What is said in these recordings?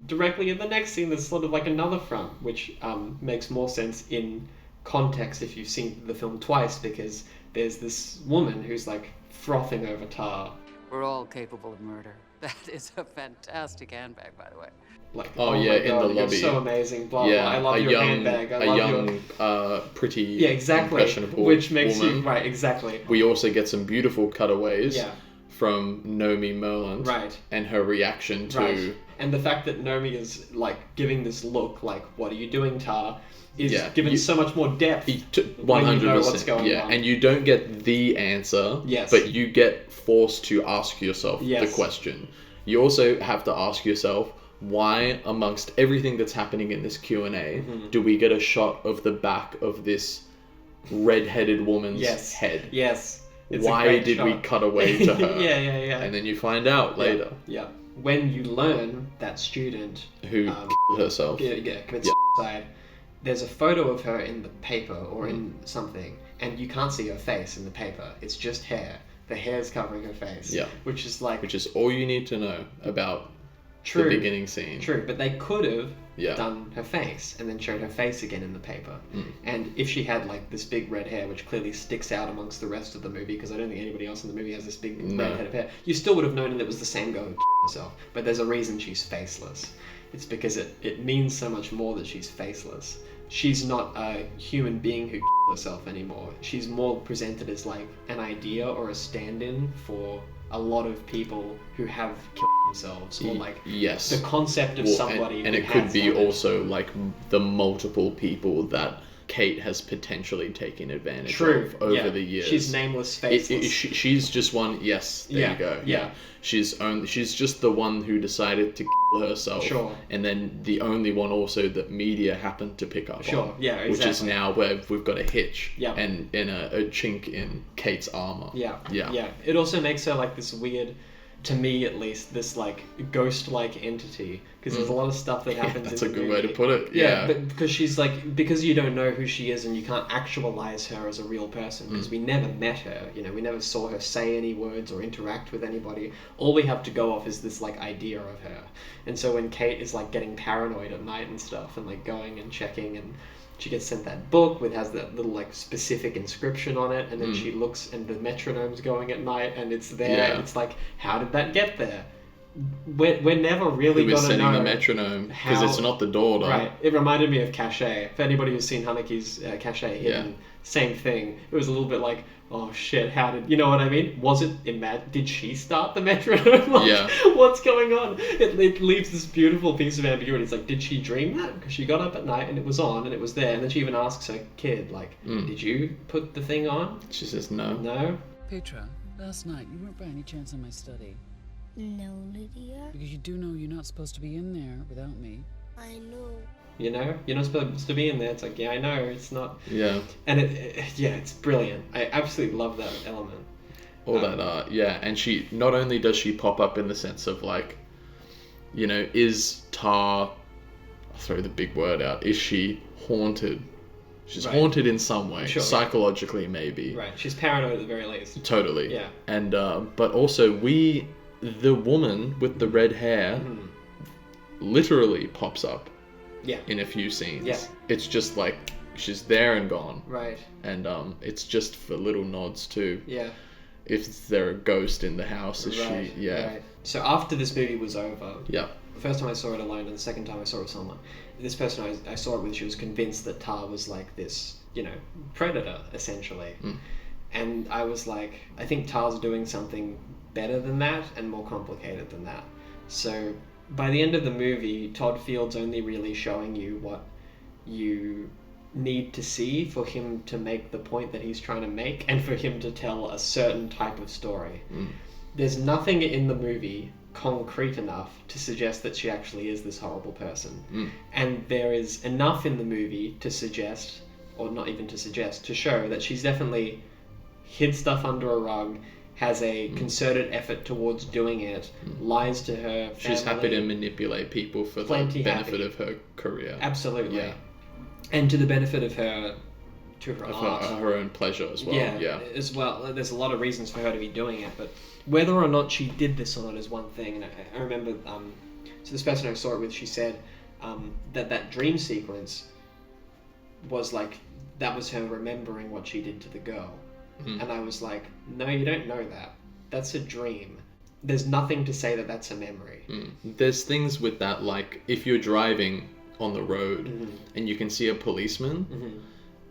directly in the next scene, there's sort of like another front, which makes more sense in context if you've seen the film twice, because there's this woman who's like frothing over Tar. We're all capable of murder. That is a fantastic handbag, by the way. Like, Oh, my yeah, in God, the you're lobby. so amazing, blah, Yeah, blah. I love your handbag. I love your... pretty, Yeah, exactly. impressionable Which makes woman. you... Right, exactly. We also get some beautiful cutaways Yeah. from Nomi Merlant. Right. And her reaction to... Right. And the fact that Nomi is, like, giving this look, like, what are you doing, Tar? Is given so much more depth 100%. when you know what's going on. And you don't get the answer, Yes. but you get forced to ask yourself Yes. the question. You also have to ask yourself, why, amongst everything that's happening in this Q&A, do we get a shot of the back of this red-headed woman's head? Yes. It's Why did we cut away to her? Yeah. And then you find out later. Yeah. When you learn that student Who killed herself. commits suicide, there's a photo of her in the paper or in something, and you can't see her face in the paper. It's just hair. The hair's covering her face. Yeah. Which is like... Which is all you need to know about True. the beginning scene. True, but they could have Yeah. done her face and then showed her face again in the paper. And if she had like this big red hair, which clearly sticks out amongst the rest of the movie, because I don't think anybody else in the movie has this big red head of hair, you still would have known that it was the same girl who killed herself. But there's a reason she's faceless. It's because it means so much more that she's faceless. She's not a human being who killed herself anymore. She's more presented as like an idea or a stand-in for a lot of people who have killed themselves, or like Yes. the concept of somebody and who it could has be done it. also like the multiple people that Kate has potentially taken advantage True. of over the years. She's nameless, faceless. She's just one. Yes, there you go. Yeah. She's just the one who decided to kill herself. Sure. And then the only one also that media happened to pick up Sure. on. Yeah, exactly. Which is now where we've got a hitch. Yeah. And in a chink in Kate's armor. Yeah. Yeah. It also makes her like this weird, to me at least, this like ghost-like entity, because there's a lot of stuff that happens That's in a the good movie. way to put it. Yeah. But because she's like, because you don't know who she is and you can't actualize her as a real person, because we never met her, you know, we never saw her say any words or interact with anybody. All we have to go off is this like idea of her. And so when Kate is like getting paranoid at night and stuff, and like going and checking, and she gets sent that book with has that little like specific inscription on it, and then she looks and the metronome's going at night and it's there, and it's like, how did that get there? We're never really Who is gonna setting know the metronome? Because how- it's not the daughter. Right. It reminded me of Cachet. For anybody who's seen Haneke's Cachet Hidden, same thing. It was a little bit like, oh shit, how did... You know what I mean? Was it... Did she start the metronome? Like, what's going on? It leaves this beautiful piece of ambiguity. It's like, did she dream that? Because she got up at night and it was on and it was there. And then she even asks her kid, like, did you put the thing on? She says no. No? Petra, last night you weren't by any chance in my study. No, Lydia. Because you do know you're not supposed to be in there without me. I know. You know? You're not supposed to be in there. It's like, yeah, I know. It's not... Yeah. And it's brilliant. I absolutely love that element. All that art, yeah. And she, not only does she pop up in the sense of like, you know, is Tar, I'll throw the big word out, is she haunted? She's haunted in some way, psychologically maybe. Right, she's paranoid at the very least. Totally. Yeah. And, but also the woman with the red hair literally pops up in a few scenes. Yeah. It's just like, she's there and gone. Right. And it's just for little nods too. Yeah. If there a ghost in the house, is she? Yeah. Right. So after this movie was over, Yeah. the first time I saw it alone and the second time I saw it with someone, this person I saw it with, she was convinced that Tar was like this, you know, predator, essentially. And I was like, I think Tar's doing something better than that and more complicated than that. So by the end of the movie, Todd Field's only really showing you what you need to see for him to make the point that he's trying to make and for him to tell a certain type of story. There's nothing in the movie concrete enough to suggest that she actually is this horrible person. And there is enough in the movie to suggest, or not even to suggest, to show that she's definitely hid stuff under a rug, has a concerted effort towards doing it, lies to her family. She's happy to manipulate people for the benefit of her career. Absolutely. Yeah. And to the benefit of her, to her art. Her own pleasure as well. Yeah. As well. There's a lot of reasons for her to be doing it, but whether or not she did this or not is one thing. And I remember So this person I saw it with, she said that dream sequence was like, that was her remembering what she did to the girl. And I was like, no, you don't know that. That's a dream. There's nothing to say that that's a memory. There's things with that, like if you're driving on the road and you can see a policeman,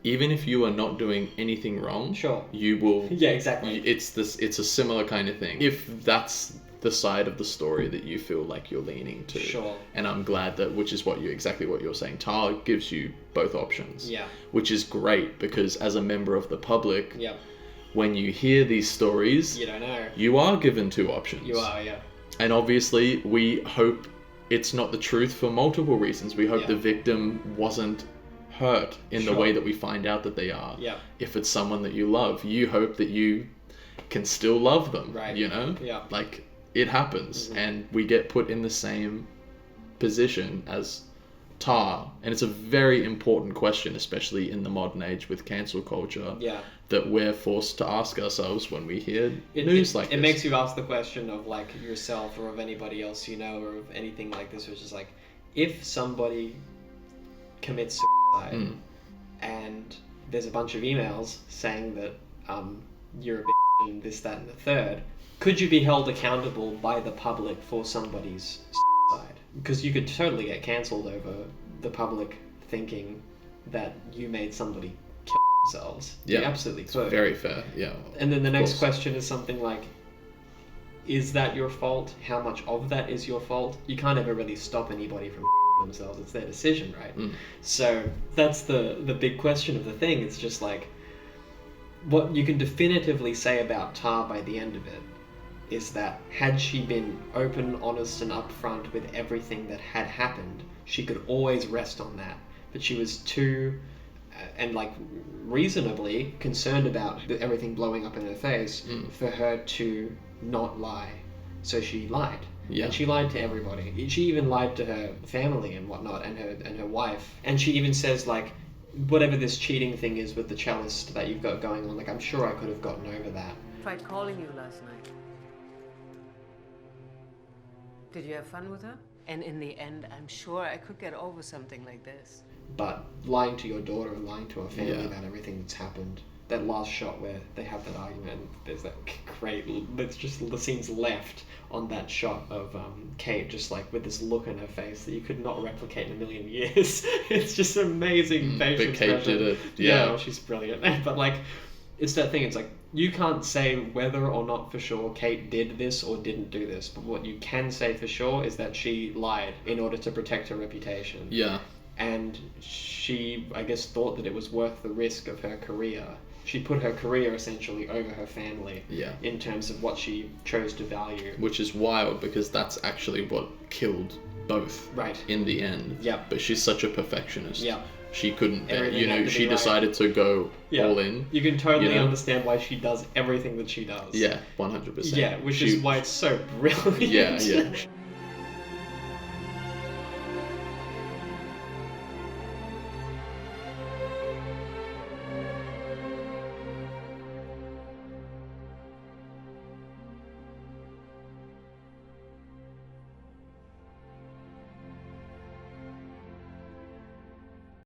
even if you are not doing anything wrong, Sure. you will. Yeah, exactly. It's a similar kind of thing. If that's the side of the story that you feel like you're leaning to. Sure. And I'm glad that, which is exactly what you're saying. Tar gives you both options. Yeah. Which is great, because as a member of the public, Yeah. when you hear these stories, You don't know. you are given two options. You are, yeah. And obviously, we hope it's not the truth for multiple reasons. We hope the victim wasn't hurt in the way that we find out that they are. Yeah. If it's someone that you love, you hope that you can still love them. Right. You know? Yeah. Like, it happens, and we get put in the same position as Tar. And it's a very important question, especially in the modern age with cancel culture, that we're forced to ask ourselves when we hear news like this. It makes you ask the question of like yourself or of anybody else you know, or of anything like this, which is like, if somebody commits suicide and there's a bunch of emails saying that you're a bitch and this, that, and the third, could you be held accountable by the public for somebody's suicide? Because you could totally get cancelled over the public thinking that you made somebody kill themselves. Yeah, you absolutely could. Very fair, yeah. And then the next question is something like, is that your fault? How much of that is your fault? You can't ever really stop anybody from themselves. It's their decision, right? So that's the big question of the thing. It's just like, what you can definitively say about Tar by the end of it is that had she been open, honest, and upfront with everything that had happened, she could always rest on that. But she was too, and like reasonably concerned about everything blowing up in her face for her to not lie. So she lied. Yeah. And she lied to everybody. She even lied to her family and whatnot, and her wife. And she even says, like, whatever this cheating thing is with the cellist that you've got going on, like, I'm sure I could have gotten over that. Tried calling you last night. Did you have fun with her? And in the end, I'm sure I could get over something like this. But lying to your daughter and lying to her family about everything that's happened. That last shot where they have that argument, there's that great, it's just the scenes left on that shot of Kate just like with this look on her face that you could not replicate in a million years. It's just amazing facial But Kate expression. did it, Yeah, she's brilliant. But like, it's that thing, it's like, you can't say whether or not for sure Kate did this or didn't do this, but what you can say for sure is that she lied in order to protect her reputation. Yeah. And she, I guess, thought that it was worth the risk of her career. She put her career essentially over her family in terms of what she chose to value. Which is wild, because that's actually what killed both in the end. Yeah. But she's such a perfectionist. Yeah. She couldn't, Everything had to she be right. decided to go all in. You can totally understand why she does everything that she does. Yeah, 100%. Yeah, which is why it's so brilliant. Yeah.